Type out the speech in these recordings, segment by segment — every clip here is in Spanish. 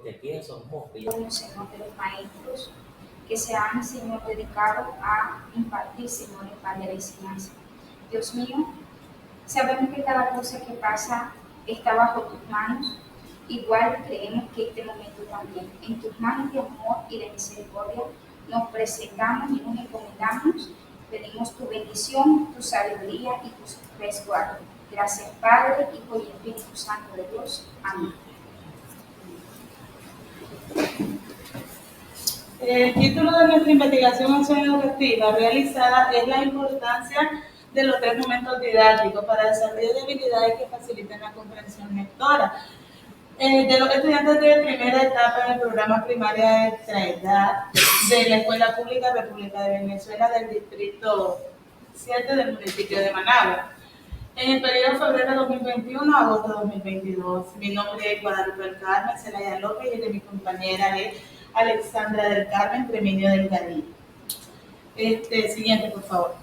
Señor, de los maestros que se han, Señor, dedicado a impartir, Señor, el pan de la enseñanza. Dios mío, sabemos que cada cosa que pasa está bajo tus manos. Igual creemos que este momento también, en tus manos de amor y de misericordia, nos presentamos y nos encomendamos. Pedimos tu bendición, tu sabiduría y tu resguardo. Gracias, Padre, Hijo y Espíritu Santo de Dios. Amén. El título de nuestra investigación acción educativa realizada es la importancia de los 3 momentos didácticos para el desarrollo de habilidades que faciliten la comprensión lectora. De los estudiantes de primera etapa en el programa primaria de extra edad de la Escuela Pública República de Venezuela del Distrito 7 del municipio de Managua. En el periodo febrero 2021 a agosto 2022. Mi nombre es Guadalupe del Carmen Zelaya López y de mi compañera es Alexandra del Carmen Treminio del Gadí. Siguiente, por favor.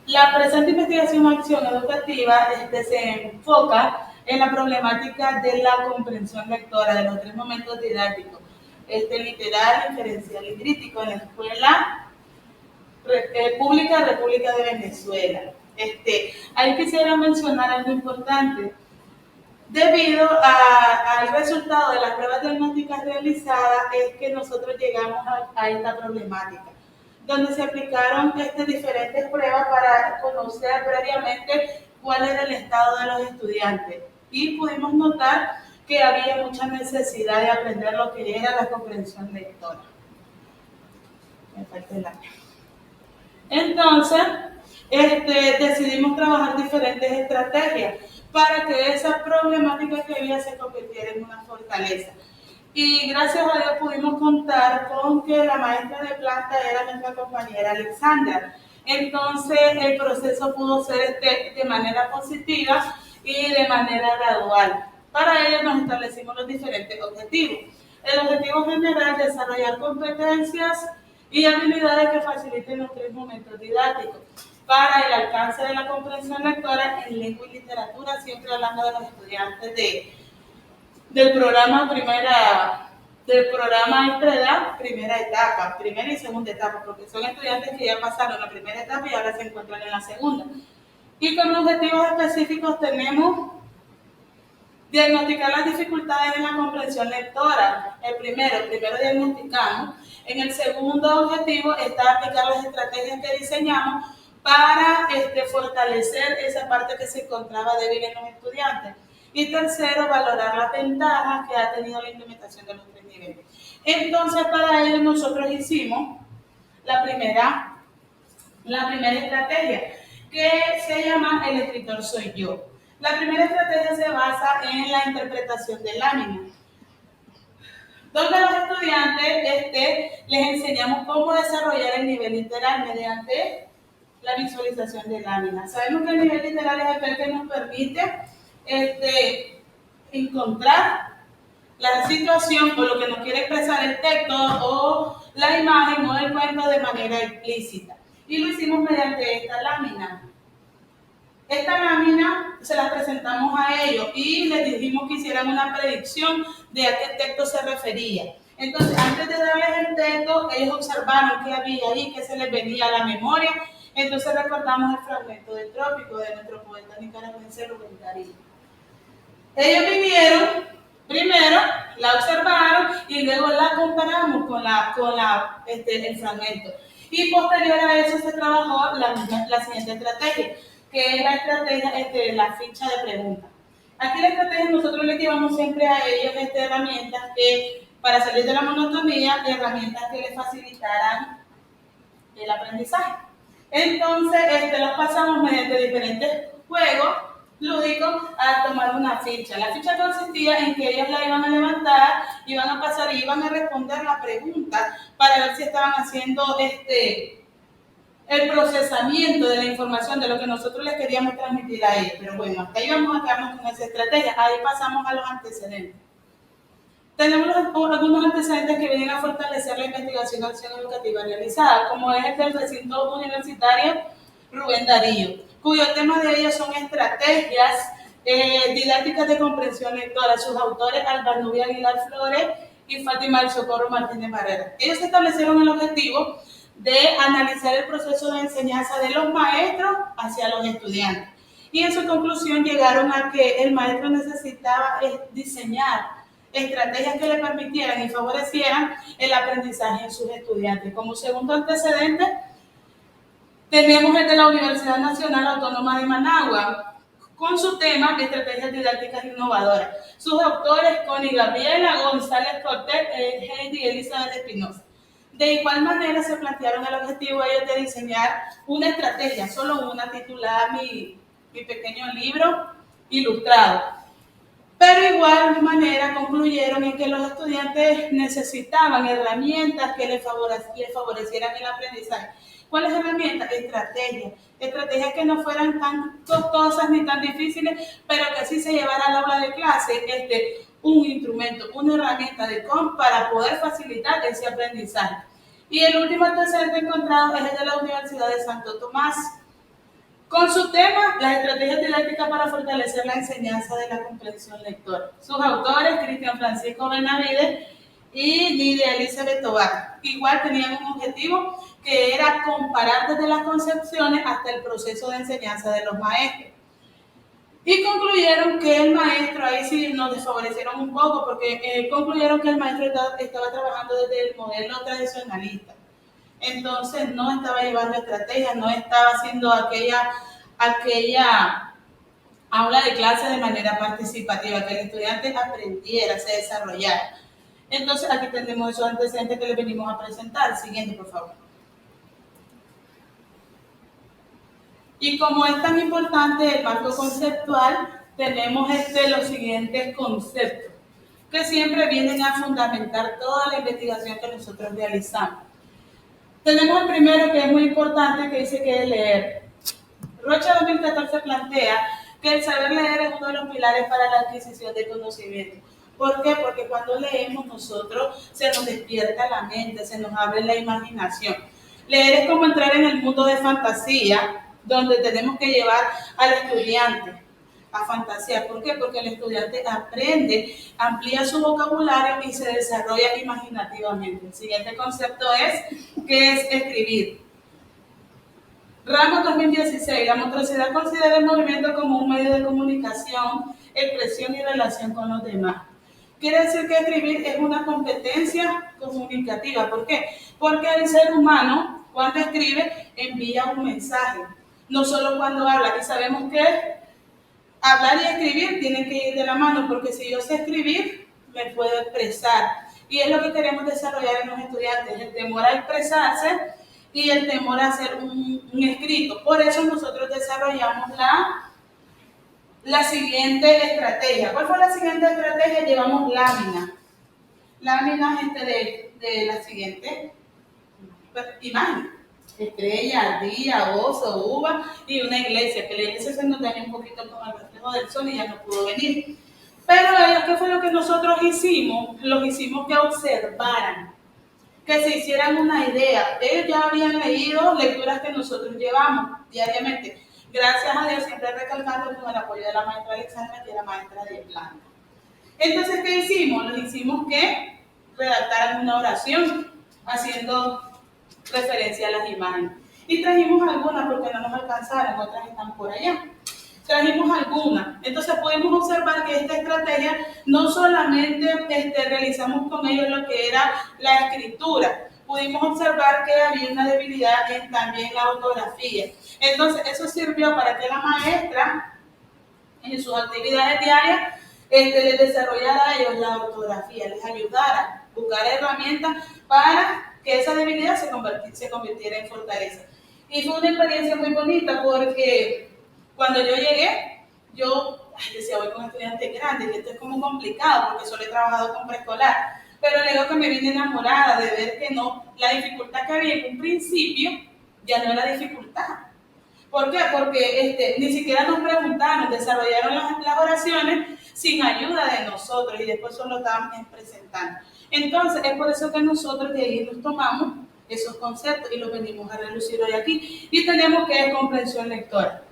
La presente investigación o acción educativa se enfoca en la problemática de la comprensión lectora de los 3 momentos didácticos, literal, inferencial y crítico en la Escuela Pública República de Venezuela. Ahí quisiera mencionar algo importante. Debido al resultado de las pruebas diagnósticas realizadas es que nosotros llegamos a esta problemática, donde se aplicaron diferentes pruebas para conocer previamente cuál era el estado de los estudiantes y pudimos notar que había mucha necesidad de aprender lo que era la comprensión lectora. Entonces, decidimos trabajar diferentes estrategias para que esa problemática que había se convirtiera en una fortaleza. Y gracias a Dios pudimos contar con que la maestra de planta era nuestra compañera Alexandra. Entonces el proceso pudo ser de manera positiva y de manera gradual. Para ello nos establecimos los diferentes objetivos. El objetivo general es desarrollar competencias y habilidades que faciliten los 3 momentos didácticos para el alcance de la comprensión lectora en lengua y literatura, siempre hablando de los estudiantes del programa extra edad, primera etapa, primera y segunda etapa, porque son estudiantes que ya pasaron la primera etapa y ahora se encuentran en la segunda. Y con objetivos específicos tenemos diagnosticar las dificultades en la comprensión lectora. El primero diagnosticamos. En el segundo objetivo está aplicar las estrategias que diseñamos para fortalecer esa parte que se encontraba débil en los estudiantes. Y tercero, valorar las ventajas que ha tenido la implementación de los 3 niveles. Entonces, para ello nosotros hicimos la primera estrategia, que se llama El escritor soy yo. La primera estrategia se basa en la interpretación de láminas, donde a los estudiantes les enseñamos cómo desarrollar el nivel literal mediante la visualización de láminas. Sabemos que el nivel literal es aquel que nos permite encontrar la situación o lo que nos quiere expresar el texto o la imagen o el cuento de manera explícita. Y lo hicimos mediante esta lámina. Esta lámina se la presentamos a ellos y les dijimos que hicieran una predicción de a qué texto se refería. Entonces, antes de darles el texto, ellos observaron qué había ahí, qué se les venía a la memoria. Entonces recordamos el fragmento del Trópico de nuestro poeta nicaragüense Rubén Darío. Ellos vinieron, primero la observaron y luego la comparamos con el fragmento. Y posterior a eso se trabajó la siguiente estrategia, que es la estrategia la ficha de preguntas. Aquí la estrategia nosotros les llevamos siempre a ellos herramientas que, para salir de la monotonía, herramientas que les facilitaran el aprendizaje. Entonces, los pasamos mediante diferentes juegos lúdicos a tomar una ficha. La ficha consistía en que ellos la iban a levantar, iban a pasar y iban a responder la pregunta para ver si estaban haciendo el procesamiento de la información de lo que nosotros les queríamos transmitir a ellos. Pero bueno, hasta ahí vamos a quedarnos con esa estrategia. Ahí pasamos a los antecedentes. Tenemos algunos antecedentes que vienen a fortalecer la investigación de acción educativa realizada, como es el del recinto universitario Rubén Darío, cuyo tema de ellos son estrategias Didácticas de comprensión lectora. Sus autores, Alba Nubia Aguilar Flores y Fátima del Socorro Martínez Barrera. Ellos establecieron el objetivo de analizar el proceso de enseñanza de los maestros hacia los estudiantes. Y en su conclusión llegaron a que el maestro necesitaba diseñar estrategias que le permitieran y favorecieran el aprendizaje en sus estudiantes. Como segundo antecedente, tenemos el de la Universidad Nacional Autónoma de Managua, con su tema de estrategias didácticas innovadoras. Sus autores, Connie Gabriela, González Cortés, Heidi Elizabeth Espinosa. De igual manera se plantearon el objetivo ellos de diseñar una estrategia, solo una, titulada Mi pequeño libro ilustrado. Pero de igual manera concluyeron en que los estudiantes necesitaban herramientas que les favorecieran el aprendizaje. ¿Cuáles herramientas? Estrategias que no fueran tan costosas ni tan difíciles, pero que sí se llevara al aula de clase un instrumento, una herramienta para poder facilitar ese aprendizaje. Y el último antecedente encontrado es el de la Universidad de Santo Tomás, con su tema, las estrategias didácticas para fortalecer la enseñanza de la comprensión lectora. Sus autores, Cristian Francisco Benavides y Lidia Elizabeth Tobar, igual tenían un objetivo que era comparar desde las concepciones hasta el proceso de enseñanza de los maestros. Y concluyeron que el maestro, ahí sí nos desfavorecieron un poco, porque concluyeron que el maestro estaba trabajando desde el modelo tradicionalista. Entonces no estaba llevando estrategias, no estaba haciendo aquella aula de clase de manera participativa, que el estudiante aprendiera, se desarrollara. Entonces aquí tenemos esos antecedentes que les venimos a presentar. Siguiente, por favor. Y como es tan importante el marco conceptual, tenemos los siguientes conceptos, que siempre vienen a fundamentar toda la investigación que nosotros realizamos. Tenemos el primero, que es muy importante, que dice que es leer. Rocha 2014 plantea que el saber leer es uno de los pilares para la adquisición de conocimiento. ¿Por qué? Porque cuando leemos nosotros se nos despierta la mente, se nos abre la imaginación. Leer es como entrar en el mundo de fantasía, donde tenemos que llevar al estudiante a fantasear. ¿Por qué? Porque el estudiante aprende, amplía su vocabulario y se desarrolla imaginativamente. El siguiente concepto ¿qué es escribir? Ramos 2016, la motricidad considera el movimiento como un medio de comunicación, expresión y relación con los demás. Quiere decir que escribir es una competencia comunicativa. ¿Por qué? Porque el ser humano, cuando escribe, envía un mensaje, no solo cuando habla. Y sabemos que hablar y escribir tienen que ir de la mano, porque si yo sé escribir, me puedo expresar. Y es lo que queremos desarrollar en los estudiantes, el temor a expresarse y el temor a hacer un escrito. Por eso nosotros desarrollamos la siguiente estrategia. ¿Cuál fue la siguiente estrategia? Llevamos láminas. Láminas de la siguiente imagen. Estrella, ardilla, oso, uva y una iglesia, que la iglesia se nos dañó un poquito con el reflejo del sol y ya no pudo venir. Pero ¿qué fue lo que nosotros hicimos? Los hicimos que observaran, que se hicieran una idea. Ellos ya habían leído lecturas que nosotros llevamos diariamente. Gracias a Dios, siempre recalcando con el apoyo de la maestra Alexandra, que era maestra de planta. Entonces, ¿qué hicimos? Los hicimos que redactaran una oración haciendo referencia a las imágenes. Y trajimos algunas porque no nos alcanzaron, otras están por allá. Trajimos algunas. Entonces pudimos observar que esta estrategia no solamente realizamos con ellos lo que era la escritura, pudimos observar que había una debilidad también en la ortografía. Entonces eso sirvió para que la maestra en sus actividades diarias les desarrollara a ellos la ortografía, les ayudara a buscar herramientas para que esa debilidad se convirtiera en fortaleza. Y fue una experiencia muy bonita porque cuando yo llegué, yo decía, voy con estudiantes grandes, y esto es como complicado porque solo he trabajado con preescolar. Pero luego que me vine enamorada de ver que no, la dificultad que había en un principio ya no era dificultad. ¿Por qué? Porque ni siquiera nos preguntaron, desarrollaron las oraciones sin ayuda de nosotros y después solo estábamos presentando. Entonces, es por eso que nosotros de ahí nos tomamos esos conceptos y los venimos a relucir hoy aquí. Y tenemos que es comprensión lectora.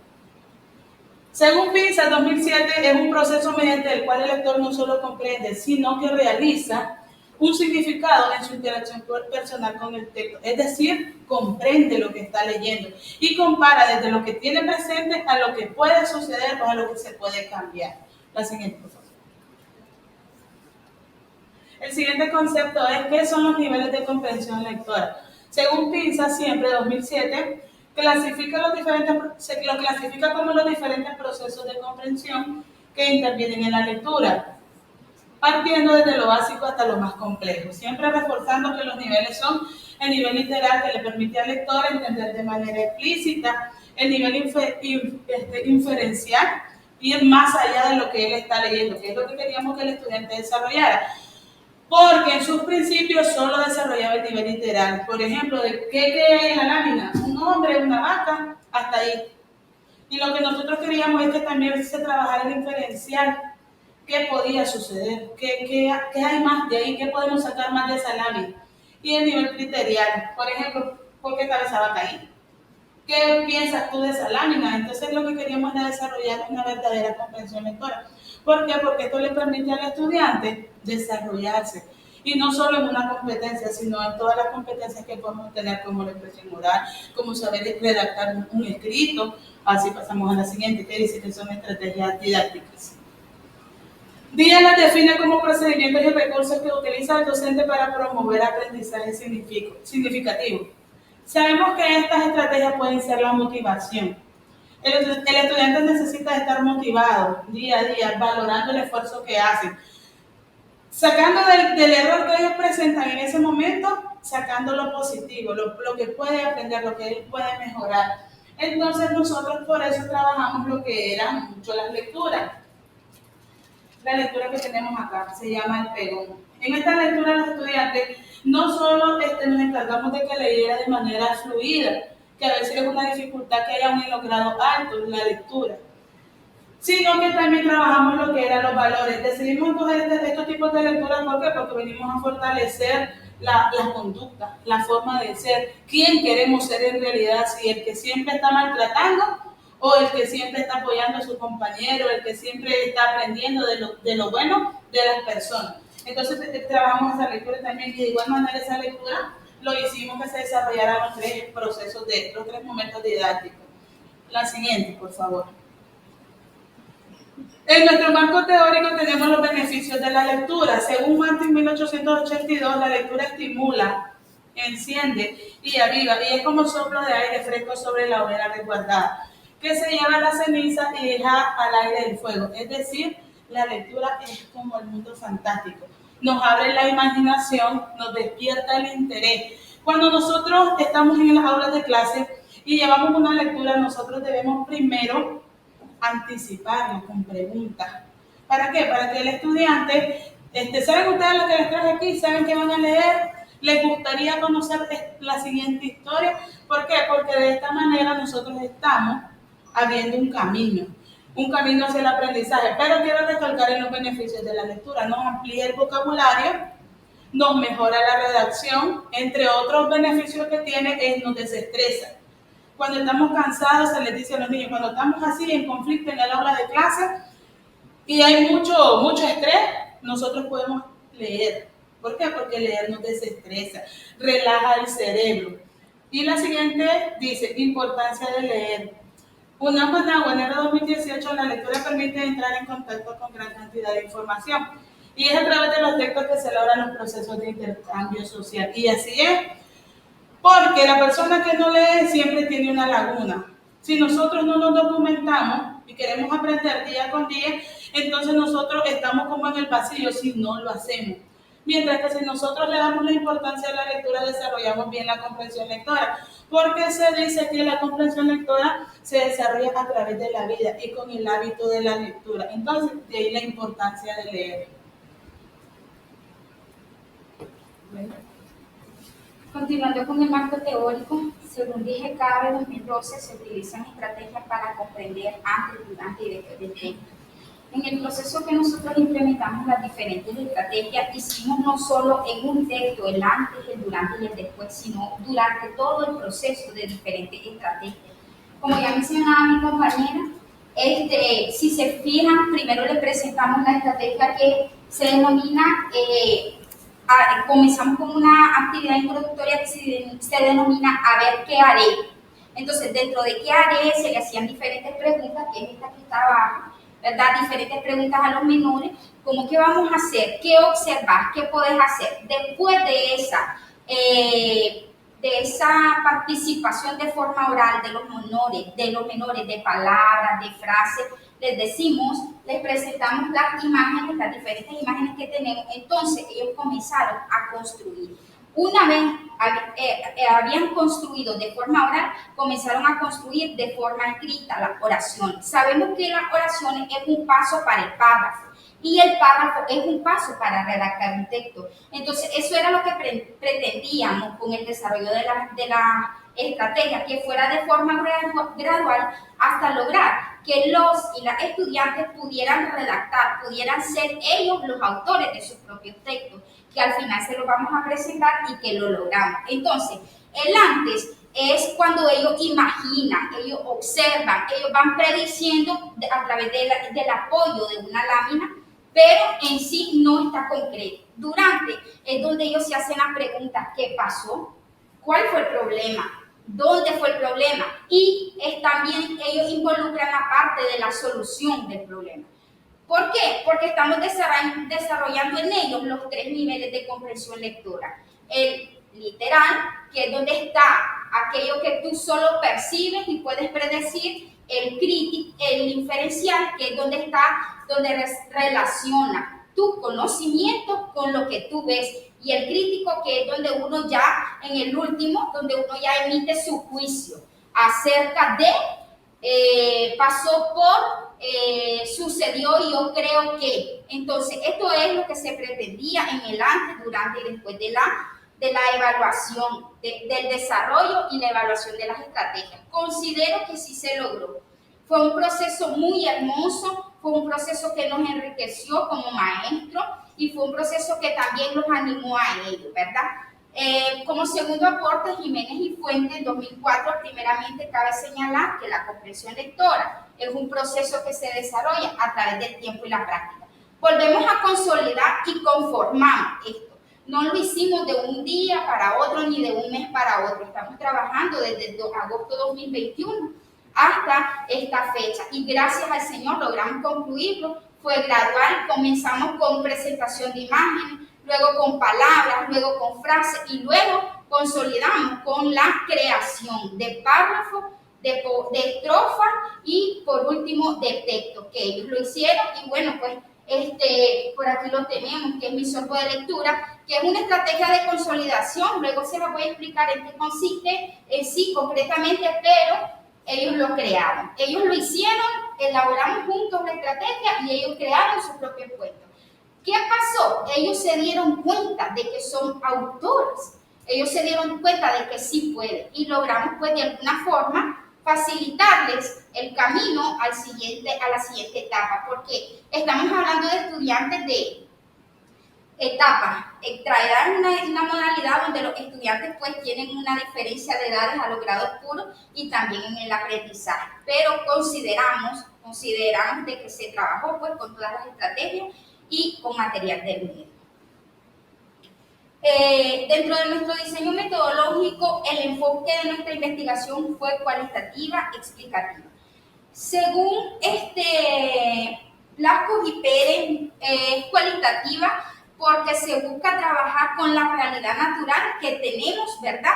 Según PISA 2007, es un proceso mediante el cual el lector no solo comprende, sino que realiza un significado en su interacción personal con el texto, es decir, comprende lo que está leyendo y compara desde lo que tiene presente a lo que puede suceder o a lo que se puede cambiar. La siguiente, por favor. El siguiente concepto es qué son los niveles de comprensión lectora. Según PISA, siempre 2007, lo clasifica como los diferentes procesos de comprensión que intervienen en la lectura, partiendo desde lo básico hasta lo más complejo, siempre reforzando que los niveles son el nivel literal que le permite al lector entender de manera explícita, el nivel inferencial, ir más allá de lo que él está leyendo, que es lo que queríamos que el estudiante desarrollara, porque en sus principios solo desarrollaba el nivel literal. Por ejemplo, de qué hay en la lámina, un hombre, una vaca, hasta ahí. Y lo que nosotros queríamos es que también se trabajara el inferencial. ¿Qué podía suceder? ¿Qué hay más de ahí? ¿Qué podemos sacar más de esa lámina? Y el nivel criterial, por ejemplo, ¿por qué cabeza va a caer? ¿Qué piensas tú de esa lámina? Entonces lo que queríamos era desarrollar una verdadera comprensión lectora. ¿Por qué? Porque esto le permite al estudiante desarrollarse. Y no solo en una competencia, sino en todas las competencias que podemos tener, como la expresión oral, como saber redactar un escrito. Así pasamos a la siguiente, que dice que son estrategias didácticas. Díaz las define como procedimientos y recursos que utiliza el docente para promover aprendizaje significativo. Sabemos que estas estrategias pueden ser la motivación. El estudiante necesita estar motivado día a día, valorando el esfuerzo que hacen, sacando del error que ellos presentan en ese momento, sacando lo positivo, lo que puede aprender, lo que él puede mejorar. Entonces nosotros por eso trabajamos lo que eran mucho las lecturas. La lectura que tenemos acá se llama el pegón. En esta lectura los estudiantes no solo nos encargamos de que leyera de manera fluida, que a veces es una dificultad que haya en los grados altos en la lectura, sino que también trabajamos lo que eran los valores. Decidimos coger estos tipos de lectura, ¿por qué? Porque venimos a fortalecer la conducta, la forma de ser, quién queremos ser en realidad, si el que siempre está maltratando o el que siempre está apoyando a su compañero, el que siempre está aprendiendo de lo bueno de las personas. Entonces trabajamos esa lectura también y de igual manera esa lectura lo hicimos que se desarrollaran los tres procesos, los tres momentos didácticos. La siguiente, por favor. En nuestro marco teórico tenemos los beneficios de la lectura. Según Martin 1882, la lectura estimula, enciende y aviva, y es como soplo de aire fresco sobre la hoguera resguardada, que se lleva la ceniza y deja al aire el fuego. Es decir, la lectura es como el mundo fantástico. Nos abre la imaginación, nos despierta el interés. Cuando nosotros estamos en las aulas de clase y llevamos una lectura, nosotros debemos primero anticiparla con preguntas. ¿Para qué? Para que el estudiante, ¿saben ustedes lo que les traje aquí? ¿Saben qué van a leer? ¿Les gustaría conocer la siguiente historia? ¿Por qué? Porque de esta manera nosotros estamos abriendo un camino hacia el aprendizaje. Pero quiero recalcar en los beneficios de la lectura. Nos amplía el vocabulario, nos mejora la redacción, entre otros beneficios que tiene es nos desestresa. Cuando estamos cansados, se les dice a los niños, cuando estamos así en conflicto en el aula de clase y hay mucho estrés, nosotros podemos leer. ¿Por qué? Porque leer nos desestresa, relaja el cerebro. Y la siguiente dice, importancia de leer. UNAM enero 2018, la lectura permite entrar en contacto con gran cantidad de información. Y es a través de los textos que se logran los procesos de intercambio social. Y así es. Porque la persona que no lee siempre tiene una laguna. Si nosotros no nos documentamos y queremos aprender día con día, entonces nosotros estamos como en el pasillo si no lo hacemos. Mientras que si nosotros le damos la importancia a la lectura, desarrollamos bien la comprensión lectora. Porque se dice que la comprensión lectora se desarrolla a través de la vida y con el hábito de la lectura. Entonces, de ahí la importancia de leer. Bueno. Continuando con el marco teórico, según dije, cada 2012 se utilizan estrategias para comprender antes, durante y después del texto. En el proceso que nosotros implementamos las diferentes estrategias, hicimos no solo en un texto el antes, el durante y el después, sino durante todo el proceso de diferentes estrategias. Como ya mencionaba mi compañera, Si se fijan, primero les presentamos la estrategia que se denomina, comenzamos con una actividad introductoria que se denomina a ver qué haré. Entonces, dentro de qué haré se le hacían diferentes preguntas, que es esta que está abajo, ¿verdad? Diferentes preguntas a los menores, como qué vamos a hacer, qué observar, qué puedes hacer. Después de esa participación de forma oral de los menores, de palabras, de frases, les presentamos las imágenes, las diferentes imágenes que tenemos. Entonces ellos comenzaron a construir. Una vez habían construido de forma oral, comenzaron a construir de forma escrita las oraciones. Sabemos que las oraciones es un paso para el párrafo y el párrafo es un paso para redactar un texto. Entonces, eso era lo que pretendíamos con el desarrollo de la estrategia, que fuera de forma gradual hasta lograr que los y las estudiantes pudieran redactar, pudieran ser ellos los autores de sus propios textos, que al final se los vamos a presentar y que lo logramos. Entonces, el antes es cuando ellos imaginan, ellos observan, ellos van prediciendo a través del apoyo de una lámina, pero en sí no está concreto. Durante es donde ellos se hacen la pregunta, ¿qué pasó? ¿Cuál fue el problema? ¿Dónde fue el problema? Y también ellos involucran la parte de la solución del problema. ¿Por qué? Porque estamos desarrollando en ellos los 3 niveles de comprensión lectora. El literal, que es donde está aquello que tú solo percibes y puedes predecir. El crítico, el inferencial, que es donde relaciona tu conocimiento con lo que tú ves. Y el crítico, que es donde uno ya, en el último, donde uno ya emite su juicio acerca de, pasó por, sucedió y yo creo que. Entonces, esto es lo que se pretendía en el antes, durante y después de la evaluación, del desarrollo y la evaluación de las estrategias. Considero que sí se logró. Fue un proceso muy hermoso, fue un proceso que nos enriqueció como maestros y fue un proceso que también los animó a ellos, ¿verdad? Como segundo aporte, Jiménez y Fuentes, en 2004, primeramente cabe señalar que la comprensión lectora es un proceso que se desarrolla a través del tiempo y la práctica. Volvemos a consolidar y conformamos esto. No lo hicimos de un día para otro ni de un mes para otro. Estamos trabajando desde agosto de 2021 hasta esta fecha. Y gracias al Señor logramos concluirlo. Fue gradual. Comenzamos con presentación de imágenes, luego con palabras, luego con frases y luego consolidamos con la creación de párrafos, de estrofa y por último de texto, que ellos lo hicieron. Y bueno, pues por aquí lo tenemos, que es mi sorbo de lectura, que es una estrategia de consolidación. Luego se la voy a explicar en qué consiste en sí concretamente, pero ellos lo crearon. Ellos lo hicieron, elaboramos juntos la estrategia y ellos crearon su propio cuento. ¿Qué pasó? Ellos se dieron cuenta de que son autores. Ellos se dieron cuenta de que sí pueden y logramos pues de alguna forma facilitarles el camino a la siguiente etapa, porque estamos hablando de estudiantes de etapas. Traerán una modalidad donde los estudiantes pues tienen una diferencia de edades a los grados puros y también en el aprendizaje, pero consideramos de que se trabajó pues con todas las estrategias y con material de medio. Dentro de nuestro diseño metodológico, el enfoque de nuestra investigación fue cualitativa, explicativa. Según Blasco y Pérez, es cualitativa porque se busca trabajar con la realidad natural que tenemos, ¿verdad?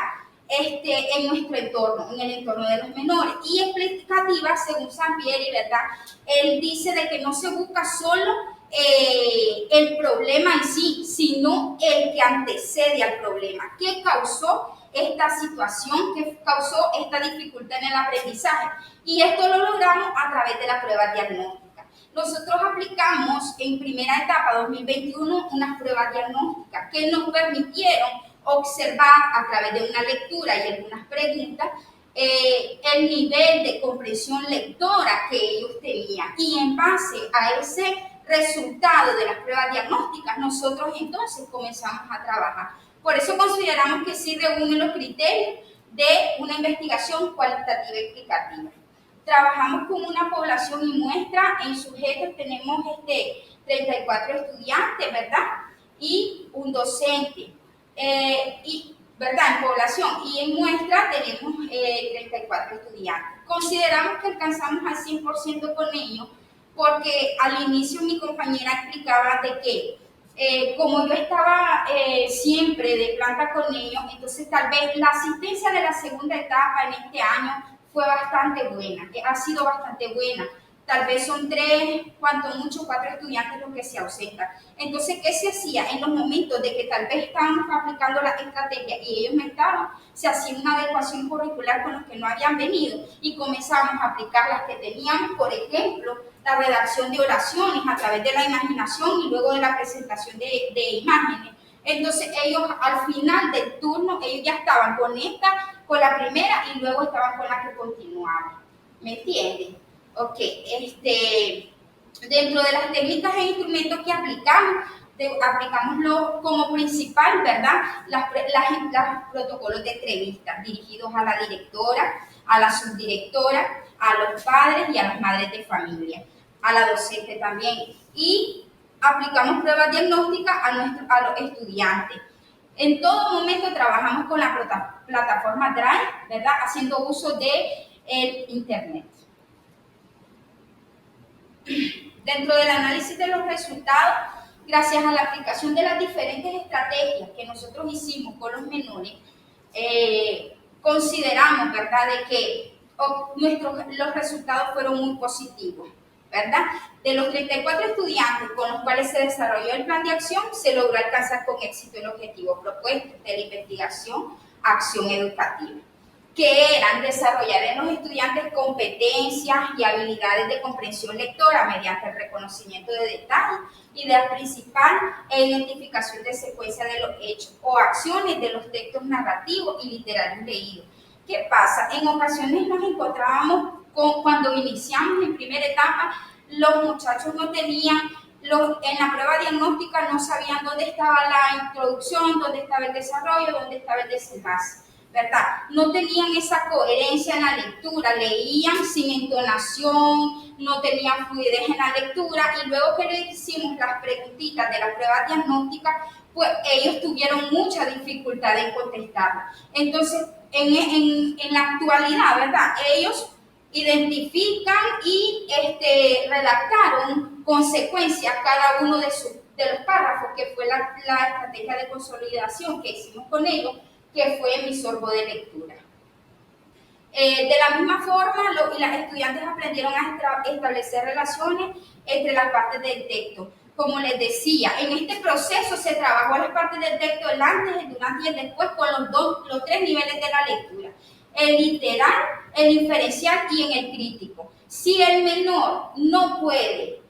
En nuestro entorno, en el entorno de los menores. Y explicativa, según Sampieri, ¿verdad? Él dice de que no se busca solo el problema en sí, sino el que antecede al problema. ¿Qué causó esta situación? ¿Qué causó esta dificultad en el aprendizaje? Y esto lo logramos a través de la prueba diagnóstica. Nosotros aplicamos en primera etapa 2021 unas pruebas diagnósticas que nos permitieron observar a través de una lectura y algunas preguntas el nivel de comprensión lectora que ellos tenían. Y en base a ese resultado de las pruebas diagnósticas, nosotros entonces comenzamos a trabajar. Por eso consideramos que sí reúnen los criterios de una investigación cualitativa y explicativa. trabajamos con una población y muestra. En sujetos tenemos 34 estudiantes, ¿verdad? Y un docente. ¿Verdad? En población, y en muestra tenemos 34 estudiantes. Consideramos que alcanzamos al 100% con ellos, porque al inicio mi compañera explicaba de que como yo estaba siempre de planta con ellos, entonces tal vez la asistencia de la segunda etapa en este año fue bastante buena, ha sido bastante buena. Tal vez son 3, cuanto mucho 4 estudiantes los que se ausentan. Entonces, ¿qué se hacía? En los momentos de que tal vez estábamos aplicando la estrategia y ellos no estaban, se hacía una adecuación curricular con los que no habían venido y comenzábamos a aplicar las que teníamos, por ejemplo, la redacción de oraciones a través de la imaginación y luego de la presentación de imágenes. Entonces, ellos al final del turno, ellos ya estaban con con la primera y luego estaban con la que continuaba. ¿Me entienden? Ok, dentro de las técnicas e instrumentos que aplicamos como principal, ¿verdad? Los protocolos de entrevistas dirigidos a la directora, a la subdirectora, a los padres y a las madres de familia, a la docente también. Y aplicamos pruebas diagnósticas a los estudiantes. En todo momento trabajamos con la plataforma Drive, ¿verdad? Haciendo uso de Internet. Dentro del análisis de los resultados, gracias a la aplicación de las diferentes estrategias que nosotros hicimos con los menores, consideramos, ¿verdad?, de que los resultados fueron muy positivos, ¿verdad? De los 34 estudiantes con los cuales se desarrolló el plan de acción, se logró alcanzar con éxito el objetivo propuesto de la investigación acción educativa, que eran desarrollar en los estudiantes competencias y habilidades de comprensión lectora mediante el reconocimiento de detalles, idea principal e identificación de secuencia de los hechos o acciones de los textos narrativos y literarios leídos. ¿Qué pasa? En ocasiones nos encontrábamos cuando iniciamos en primera etapa, los muchachos no tenían, en la prueba diagnóstica no sabían dónde estaba la introducción, dónde estaba el desarrollo, dónde estaba el desenlace, ¿verdad? No tenían esa coherencia en la lectura, leían sin entonación, no tenían fluidez en la lectura, y luego que le hicimos las preguntitas de la prueba diagnóstica, pues ellos tuvieron mucha dificultad en contestar. Entonces, en la actualidad, ¿verdad?, ellos identifican y redactaron consecuencias cada uno de los párrafos, que fue la estrategia de consolidación que hicimos con ellos, que fue mi sorbo de lectura. De la misma forma, los estudiantes aprendieron a establecer relaciones entre las partes del texto. Como les decía, en este proceso se trabajó las partes del texto, el antes, el durante y el después, con los 3 niveles de la lectura: el literal, el inferencial y en el crítico. Si el menor no puede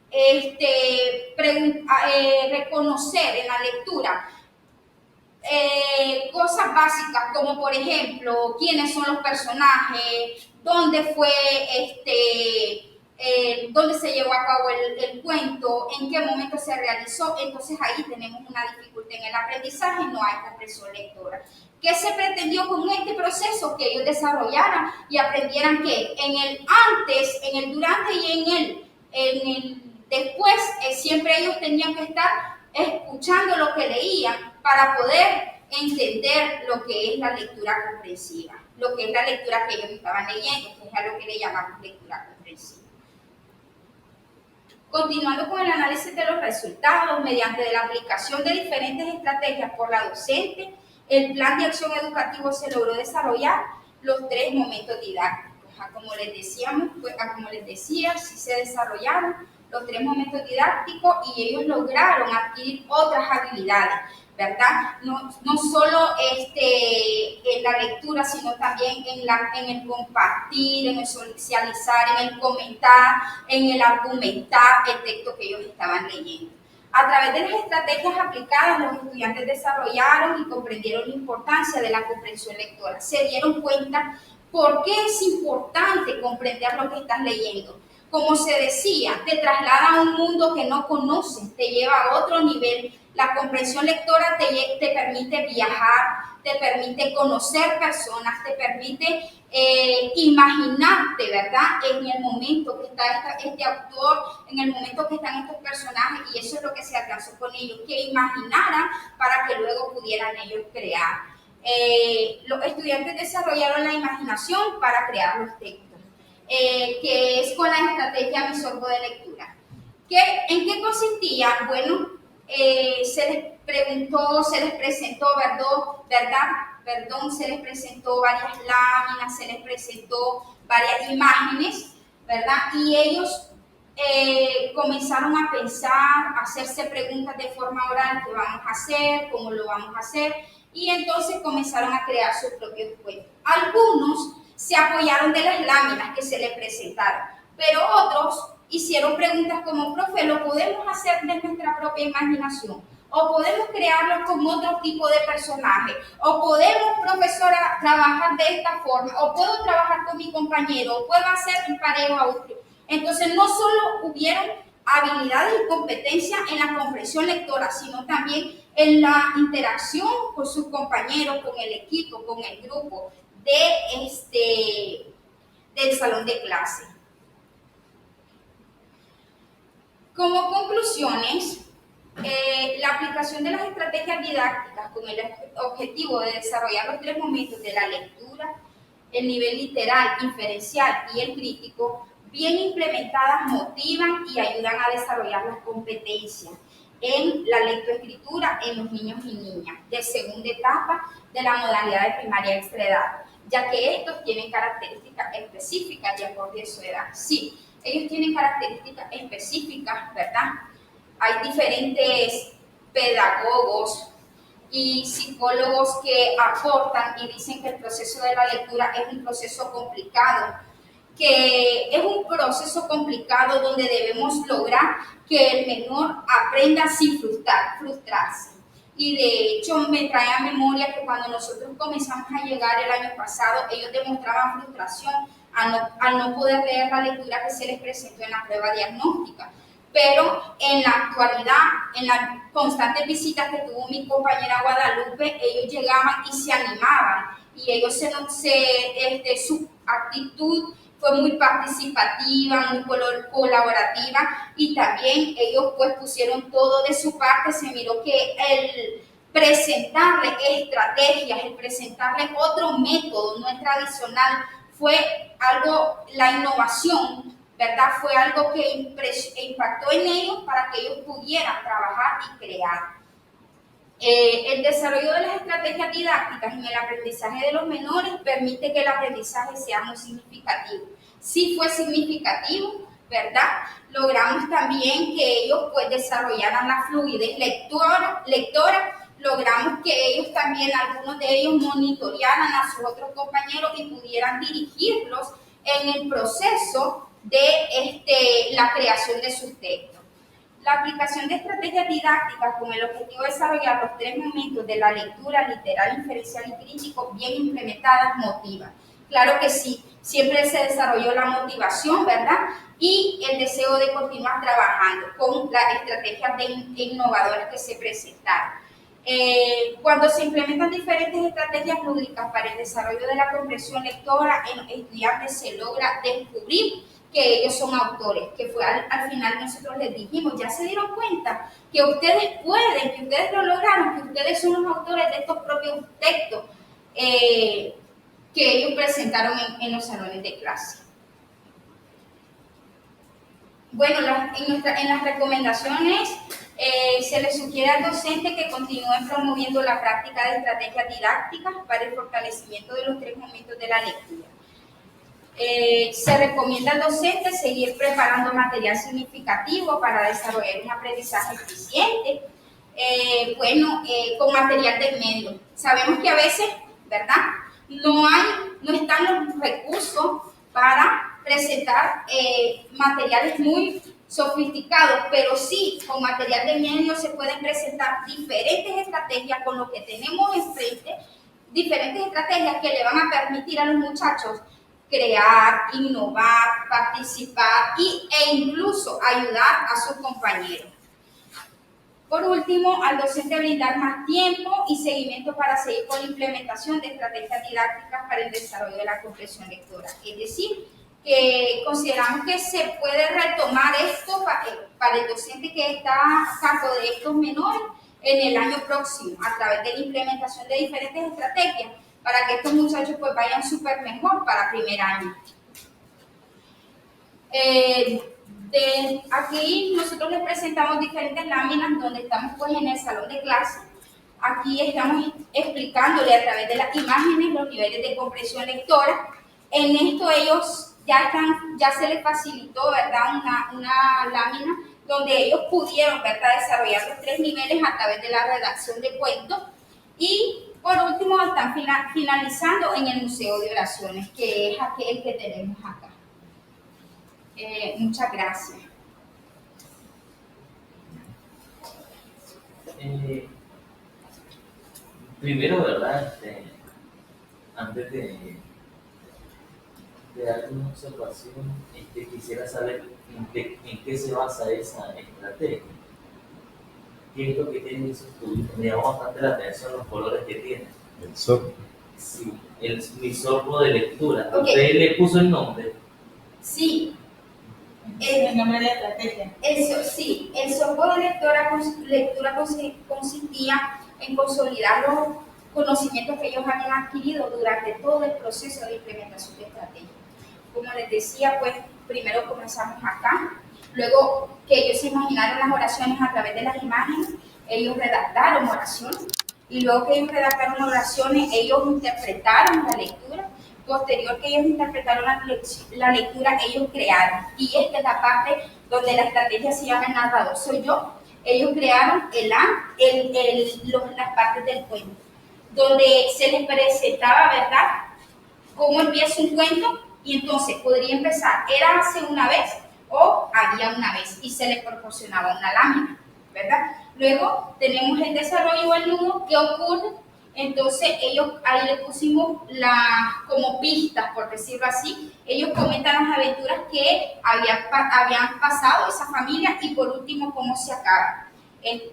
reconocer en la lectura cosas básicas, como por ejemplo quiénes son los personajes, dónde fue dónde se llevó a cabo el cuento, en qué momento se realizó, entonces ahí tenemos una dificultad en el aprendizaje, no hay comprensión lectora. ¿Qué se pretendió con este proceso? Que ellos desarrollaran y aprendieran que en el antes, en el durante y en el después, siempre ellos tenían que estar escuchando lo que leían para poder entender lo que es la lectura comprensiva, lo que es la lectura que ellos estaban leyendo, que es a lo que le llamamos lectura comprensiva. Continuando con el análisis de los resultados, mediante la aplicación de diferentes estrategias por la docente, el plan de acción educativo se logró desarrollar los 3 momentos didácticos. Como les decía, sí se desarrollaron los 3 momentos didácticos y ellos lograron adquirir otras habilidades, ¿verdad? No solo en la lectura, sino también en el compartir, en el socializar, en el comentar, en el argumentar el texto que ellos estaban leyendo. A través de las estrategias aplicadas, los estudiantes desarrollaron y comprendieron la importancia de la comprensión lectora. Se dieron cuenta por qué es importante comprender lo que estás leyendo. Como se decía, te traslada a un mundo que no conoces, te lleva a otro nivel. La comprensión lectora te permite viajar, te permite conocer personas, te permite imaginarte, ¿verdad? En el momento que está este autor, en el momento que están estos personajes, y eso es lo que se alcanzó con ellos, que imaginaran para que luego pudieran ellos crear. Los estudiantes desarrollaron la imaginación para crear los textos, que es con la estrategia Mi Sorbo de Lectura. ¿En qué consistía? Bueno, se les preguntó, se les presentó, se les presentó varias láminas, se les presentó varias imágenes, ¿verdad? Y ellos comenzaron a pensar, a hacerse preguntas de forma oral, ¿qué vamos a hacer? ¿Cómo lo vamos a hacer? Y entonces comenzaron a crear sus propios cuentos. Algunos se apoyaron de las láminas que se les presentaron, pero otros hicieron preguntas como, profe, ¿lo podemos hacer de nuestra propia imaginación? ¿O podemos crearlo con otro tipo de personaje? ¿O podemos, profesora, trabajar de esta forma? ¿O puedo trabajar con mi compañero? ¿O puedo hacer en pareja otro? Entonces, no solo hubieron habilidades y competencias en la comprensión lectora, sino también en la interacción con sus compañeros, con el equipo, con el grupo del salón de clase. Como conclusiones, la aplicación de las estrategias didácticas con el objetivo de desarrollar los 3 momentos de la lectura, el nivel literal, inferencial y el crítico, bien implementadas motivan y ayudan a desarrollar las competencias en la lectoescritura en los niños y niñas de segunda etapa de la modalidad de primaria extra edad, ya que estos tienen características específicas de acuerdo a su edad. Sí, ellos tienen características específicas, ¿verdad? Hay diferentes pedagogos y psicólogos que aportan y dicen que el proceso de la lectura es un proceso complicado, donde debemos lograr que el menor aprenda sin frustrarse. Y de hecho me trae a memoria que cuando nosotros comenzamos a llegar el año pasado, ellos demostraban frustración al no poder leer la lectura que se les presentó en la prueba diagnóstica. Pero en la actualidad, en las constantes visitas que tuvo mi compañera Guadalupe, ellos llegaban y se animaban, y ellos su actitud fue muy participativa, muy colaborativa, y también ellos pues pusieron todo de su parte. Se miró que el presentarle estrategias, el presentarle otro método no es tradicional, fue algo, la innovación, ¿verdad? Fue algo que impactó en ellos para que ellos pudieran trabajar y crear. El desarrollo de las estrategias didácticas en el aprendizaje de los menores permite que el aprendizaje sea muy significativo. Sí fue significativo, ¿verdad? Logramos también que ellos pues desarrollaran la fluidez lectora, logramos que ellos también, algunos de ellos, monitorearan a sus otros compañeros y pudieran dirigirlos en el proceso de la creación de sus textos. La aplicación de estrategias didácticas con el objetivo de desarrollar los 3 momentos de la lectura, literal, inferencial y crítico bien implementadas motiva. Claro que sí, siempre se desarrolló la motivación, ¿verdad? Y el deseo de continuar trabajando con las estrategias innovadoras que se presentaron. Cuando se implementan diferentes estrategias lúdicas para el desarrollo de la comprensión lectora, en los estudiantes se logra descubrir que ellos son autores, que fue al final nosotros les dijimos, ya se dieron cuenta que ustedes pueden, que ustedes lo lograron, que ustedes son los autores de estos propios textos que ellos presentaron en los salones de clase. Bueno, en las recomendaciones se le sugiere al docente que continúen promoviendo la práctica de estrategias didácticas para el fortalecimiento de los 3 momentos de la lectura. Se recomienda al docente seguir preparando material significativo para desarrollar un aprendizaje eficiente, con material de medio. Sabemos que a veces, ¿verdad?, no están los recursos para presentar materiales muy sofisticados, pero sí, con material de medio se pueden presentar diferentes estrategias con lo que tenemos enfrente, diferentes estrategias que le van a permitir a los muchachos crear, innovar, participar e incluso ayudar a sus compañeros. Por último, al docente brindar más tiempo y seguimiento para seguir con la implementación de estrategias didácticas para el desarrollo de la comprensión lectora. Es decir, que consideramos que se puede retomar esto para el docente que está a cargo de estos menores en el año próximo, a través de la implementación de diferentes estrategias, para que estos muchachos pues vayan súper mejor para primer año. Aquí nosotros les presentamos diferentes láminas donde estamos pues en el salón de clase. Aquí estamos explicándole a través de las imágenes los niveles de comprensión lectora. En esto ellos ya se les facilitó, ¿verdad?, una lámina donde ellos pudieron, ¿verdad?, desarrollar los 3 niveles a través de la redacción de cuentos. Y por último están finalizando en el Museo de Oraciones, que es aquel que tenemos acá. Muchas gracias. Primero, ¿verdad? Antes de dar una observación, quisiera saber en qué se basa esa estrategia. ¿Qué es lo que tienen esos estudios? Me llamó bastante la atención los colores que tienen. El sorbo. Sí, mi sorbo de lectura. Okay. ¿Usted le puso el nombre? Sí. El nombre de la estrategia. Eso, sí, el sorbo de lectura consistía en consolidar los conocimientos que ellos habían adquirido durante todo el proceso de implementación de estrategia. Como les decía, pues primero comenzamos acá, luego que ellos se imaginaron las oraciones a través de las imágenes, ellos redactaron oraciones, y luego que ellos redactaron oraciones, ellos interpretaron la lectura. Posterior que ellos interpretaron la lectura, ellos crearon, y esta es la parte donde la estrategia se llama el narrador soy yo. Ellos crearon las partes del cuento, donde se les presentaba, ¿verdad?, cómo empieza un cuento, y entonces podría empezar, era hace una vez o había una vez, y se les proporcionaba una lámina, ¿verdad? Luego tenemos el desarrollo del nudo, ¿qué ocurre? Entonces ellos, ahí le pusimos como pistas, por decirlo así. Ellos comentan las aventuras que habían pasado esa familia, y por último cómo se acaba,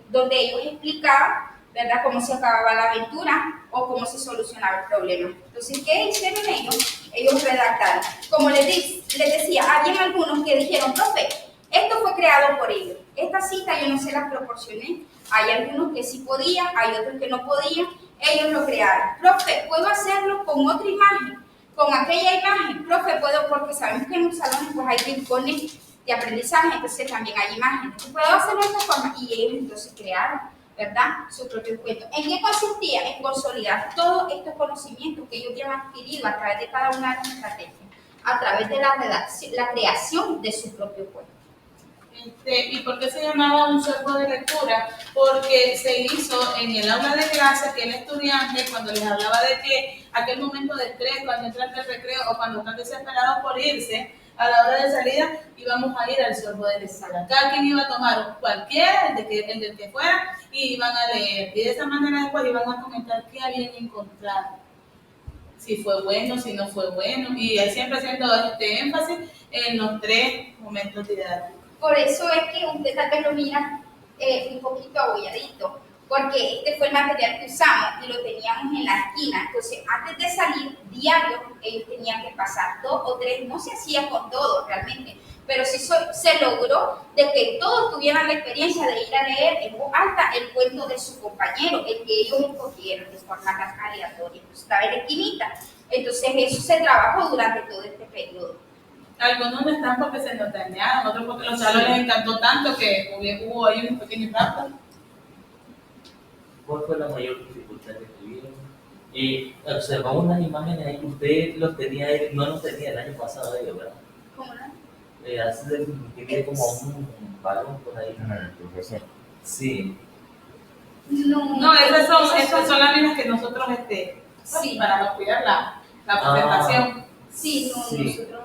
donde ellos explicaban, ¿verdad?, cómo se acababa la aventura o cómo se solucionaba el problema. Entonces, ¿qué hicieron ellos? Ellos redactaron. Como les decía, había algunos que dijeron, profe, esto fue creado por ellos. Esta cita yo no se la proporcioné. Hay algunos que sí podían, hay otros que no podían. Ellos lo crearon. Profe, ¿puedo hacerlo con otra imagen? Con aquella imagen. Profe, puedo, porque sabemos que en los salones pues hay rincones de aprendizaje, entonces también hay imágenes. ¿Puedo hacerlo de esta forma? Y ellos entonces crearon, ¿verdad?, su propio cuento. ¿En qué consistía? En consolidar todos estos conocimientos que ellos ya han adquirido a través de cada una de las estrategias, a través de la creación de su propio cuento. ¿Y por qué se llamaba un sorbo de lectura? Porque se hizo en el aula de clase que el estudiante, cuando les hablaba de que aquel momento de estrés, cuando entran del recreo o cuando están desesperados por irse, a la hora de salida íbamos a ir al sorbo de lectura. Cada quien iba a tomar cualquiera, el del que fuera, y iban a leer. Y de esa manera después iban a comentar qué habían encontrado. Si fue bueno, si no fue bueno. Y siempre haciendo énfasis en los 3 momentos didácticos. Por eso es que usted tal vez lo mira un poquito abolladito, porque este fue el material que usamos y lo teníamos en la esquina. Entonces, antes de salir diario, ellos tenían que pasar 2 o 3, no se hacía con todos realmente, pero sí se logró de que todos tuvieran la experiencia de ir a leer en voz alta el cuento de su compañero, el que ellos escogieron de forma aleatoria. Entonces, estaba en la esquinita. Entonces, eso se trabajó durante todo este periodo. Algunos no están porque se nos dañaron, otros porque los salones les encantó tanto que hubo ahí un pequeño impacto. ¿Cuál fue la mayor dificultad que tuvieron? Observamos unas imágenes ahí, usted los tenía, no los tenía el año pasado ellos, ¿verdad? ¿Cómo no? Hace que tiene como un balón por ahí. El profesor. Sí. No, esas son las mismas que nosotros sí, para cuidar la presentación. Sí, no, sí. Nosotros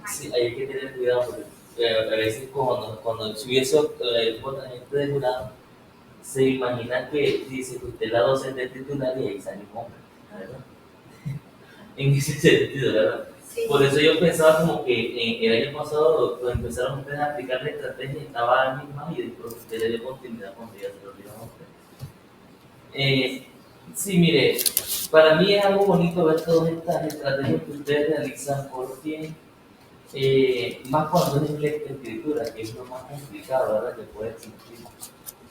Sí, hay que tener cuidado porque a veces cuando subiese el votamiento de jurado, se imagina que dice que usted es la docente titular y ahí sale un hombre, ¿verdad? En ese sentido, ¿verdad? Sí. Por eso yo pensaba como que el año pasado, cuando empezaron ustedes a aplicar la estrategia, estaba a misma y después ustedes le dio continuidad cuando ya se lo dieron a ustedes. Sí, mire, para mí es algo bonito ver todas estas estrategias que ustedes realizan porque más cuando es lectoescritura, que es lo más complicado, ¿verdad? Que puede existir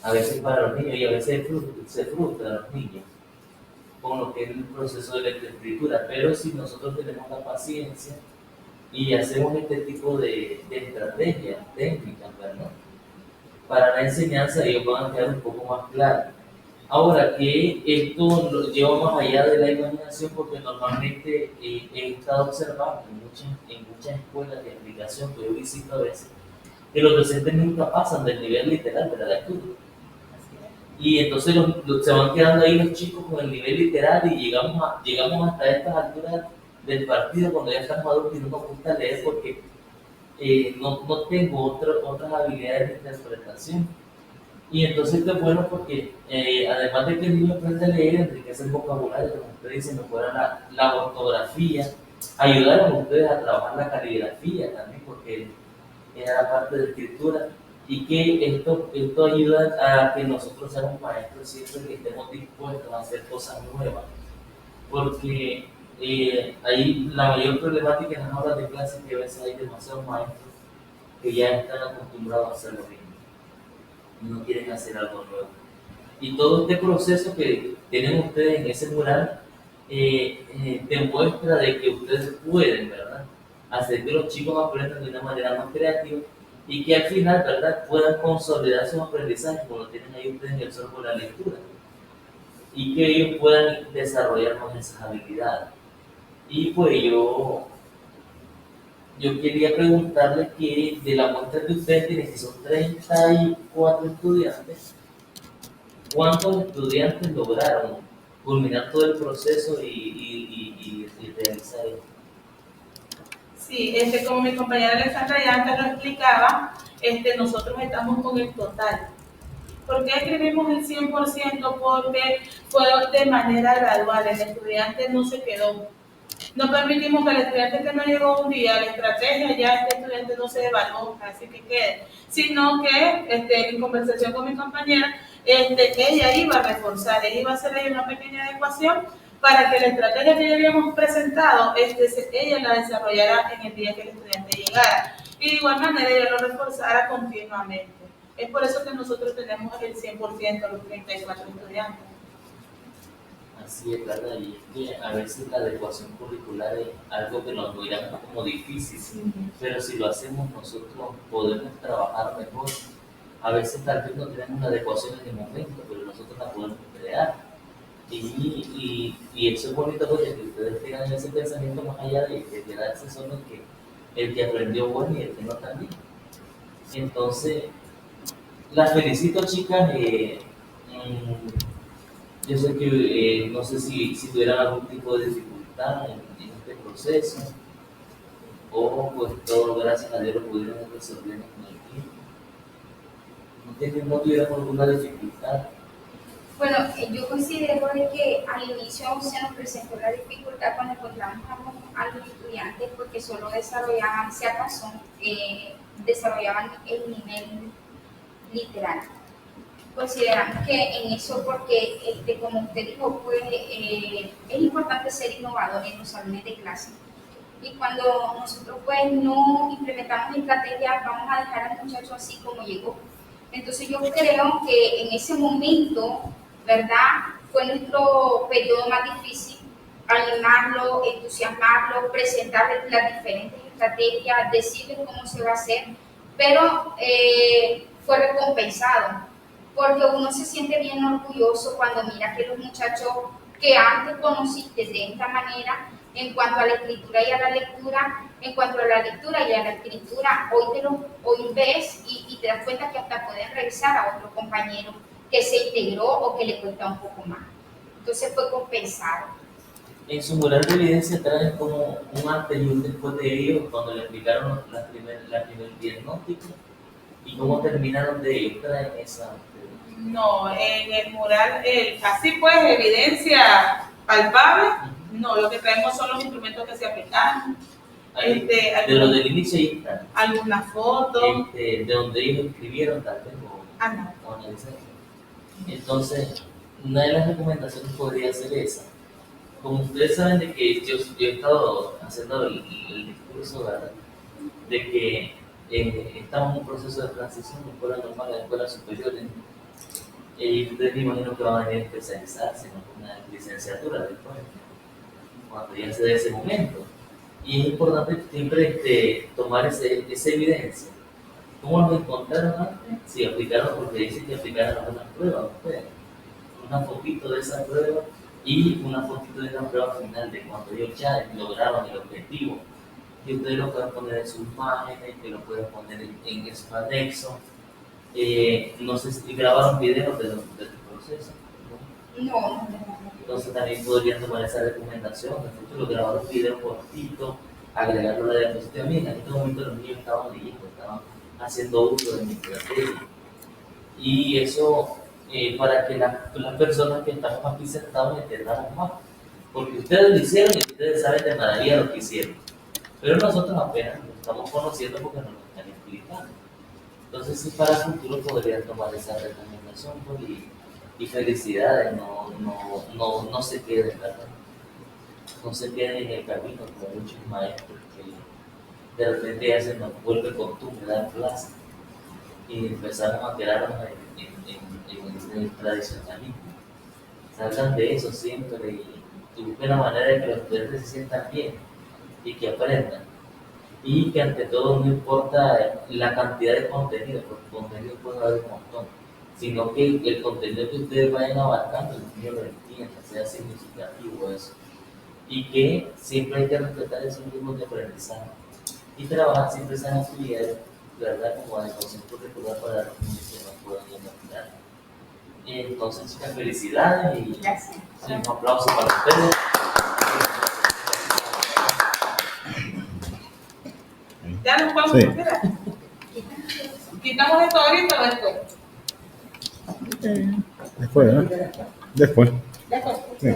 a veces para los niños y a veces se frustran los niños con lo que es el proceso de lectoescritura, pero si nosotros tenemos la paciencia y hacemos este tipo de estrategias técnicas, ¿verdad? Para la enseñanza ellos van a quedar un poco más claros. Ahora que esto lo lleva más allá de la imaginación porque normalmente he estado observando en muchas escuelas de aplicación que yo visito a veces que los docentes nunca pasan del nivel literal de la lectura. Y entonces se van quedando ahí los chicos con el nivel literal y llegamos hasta estas alturas del partido cuando ya estamos adultos y no nos gusta leer porque no tengo otras habilidades de interpretación. Y entonces esto es bueno porque además de que el niño aprende a leer, enriquece el vocabulario, como ustedes dicen, mejora la ortografía, ayudaron ustedes a trabajar la caligrafía también porque era parte de la escritura y que esto ayuda a que nosotros seamos maestros siempre que estemos dispuestos a hacer cosas nuevas. Porque ahí la mayor problemática en las aulas de clase es que a veces hay demasiados maestros que ya están acostumbrados a hacerlo bien y no quieren hacer algo nuevo. Y todo este proceso que tienen ustedes en ese mural demuestra de que ustedes pueden, ¿verdad?, hacer que los chicos aprendan de una manera más creativa y que al final, ¿verdad?, puedan consolidar sus aprendizajes como lo tienen ahí ustedes en el software de la lectura y que ellos puedan desarrollar más esas habilidades. Y pues yo quería preguntarle que de la muestra que ustedes tienen, que son 34 estudiantes, ¿cuántos estudiantes lograron culminar todo el proceso y realizar esto? Sí, como mi compañera Alexandra ya antes lo explicaba, nosotros estamos con el total. ¿Por qué escribimos el 100%? Porque fue de manera gradual, el estudiante no se quedó. No permitimos que el estudiante que no llegó un día a la estrategia, ya este estudiante no se evaluó, así que quede, sino que en conversación con mi compañera, ella iba a reforzar, ella iba a hacer ahí una pequeña adecuación para que la estrategia que ya habíamos presentado, ella la desarrollara en el día que el estudiante llegara. Y de igual manera ella lo reforzara continuamente. Es por eso que nosotros tenemos el 100%, los 34 estudiantes. Así es, ¿verdad? Y es que a veces la adecuación curricular es algo que nos miramos como difícil, pero si lo hacemos nosotros podemos trabajar mejor. A veces tal vez no tenemos la adecuación en el momento, pero nosotros la podemos crear. Y eso es bonito porque que ustedes tengan ese pensamiento más allá de quedarse solo el que aprendió bueno y el que no también. Entonces, las felicito, chicas. Yo sé que no sé si tuvieran algún tipo de dificultad en este proceso o pues todo gracias a Dios lo pudieron resolver con el tiempo. ¿No tuvieran alguna dificultad? Bueno, yo considero de que al inicio se nos presentó la dificultad cuando encontramos a los estudiantes porque solo desarrollaban, si acaso, desarrollaban el nivel literal. Consideramos que en eso, porque como usted dijo, pues, es importante ser innovador en los salones de clase. Y cuando nosotros pues no implementamos estrategias, vamos a dejar al muchacho así como llegó. Entonces yo creo que en ese momento, ¿verdad?, fue nuestro periodo más difícil, animarlo, entusiasmarlo, presentarles las diferentes estrategias, decirles cómo se va a hacer, pero fue recompensado, porque uno se siente bien orgulloso cuando mira que los muchachos que antes conociste de esta manera, en cuanto a la escritura y a la lectura, en cuanto a la lectura y a la escritura, hoy ves y te das cuenta que hasta pueden revisar a otro compañero que se integró o que le cuesta un poco más. Entonces fue compensado. En su mural de evidencia traen como un antes y un después de ellos cuando le aplicaron la primer diagnóstico y cómo terminaron de ellos, traen esa. No, en el mural, así pues, evidencia palpable, no, lo que traemos son los instrumentos que se aplicaron. Ahí, de alguna- lo del inicio ahí está. alguna foto. De donde ellos escribieron tal vez No. o analizaron. Entonces, una de las recomendaciones podría ser esa. Como ustedes saben de que yo he estado haciendo el discurso, ¿verdad? De que estamos en un proceso de transición de escuela normal a escuelas superiores. Y ustedes me imagino que van a venir a especializarse en una licenciatura después, cuando ya se dé ese momento. Y es importante siempre tomar esa evidencia. ¿Cómo nos encontraron antes? Si aplicaron, porque dicen que aplicaron algunas pruebas, ustedes. Una fotito de esa prueba y una fotito de la prueba final de cuando ellos ya lograron el objetivo. Y ustedes lo pueden poner en sus imágenes, que lo pueden poner en su anexo. No sé si grabaron videos de tu proceso. No. Entonces también podrían tomar esa recomendación, en el futuro grabar un video cortito, agregarlo a la diapositiva. Mira, en este momento los niños estaban leyendo, estaban haciendo uso de mi estrategia. Y eso para que las personas que estamos aquí sentados entendamos más. Porque ustedes lo hicieron y ustedes saben de maravilla lo que hicieron. Pero nosotros apenas lo estamos conociendo porque nos lo están explicando. Entonces, sí, para el futuro podrían tomar esa recomendación pues, y felicidades, no se queden, ¿verdad? No se queden en el camino como muchos maestros que de repente ya se nos vuelve costumbre dar clases y empezamos a quedarnos en el tradicionalismo. Salgan de eso siempre y busquen la manera de que los estudiantes se sientan bien y que aprendan. Y que ante todo no importa la cantidad de contenido, porque contenido puede haber un montón, sino que el contenido que ustedes vayan abarcando, el niño lo entienda, sea significativo eso. Y que siempre hay que respetar esos ritmos de aprendizaje y trabajar siempre esas actividades, ¿verdad? Como de concepto curricular para los niños que no puedan imaginar. Entonces, chicas, felicidades y Gracias. sí, un aplauso para ustedes. Ya nos vamos Sí. a quedar. Quitamos esto ahorita o después. Después, ¿no? Después. Después. Sí.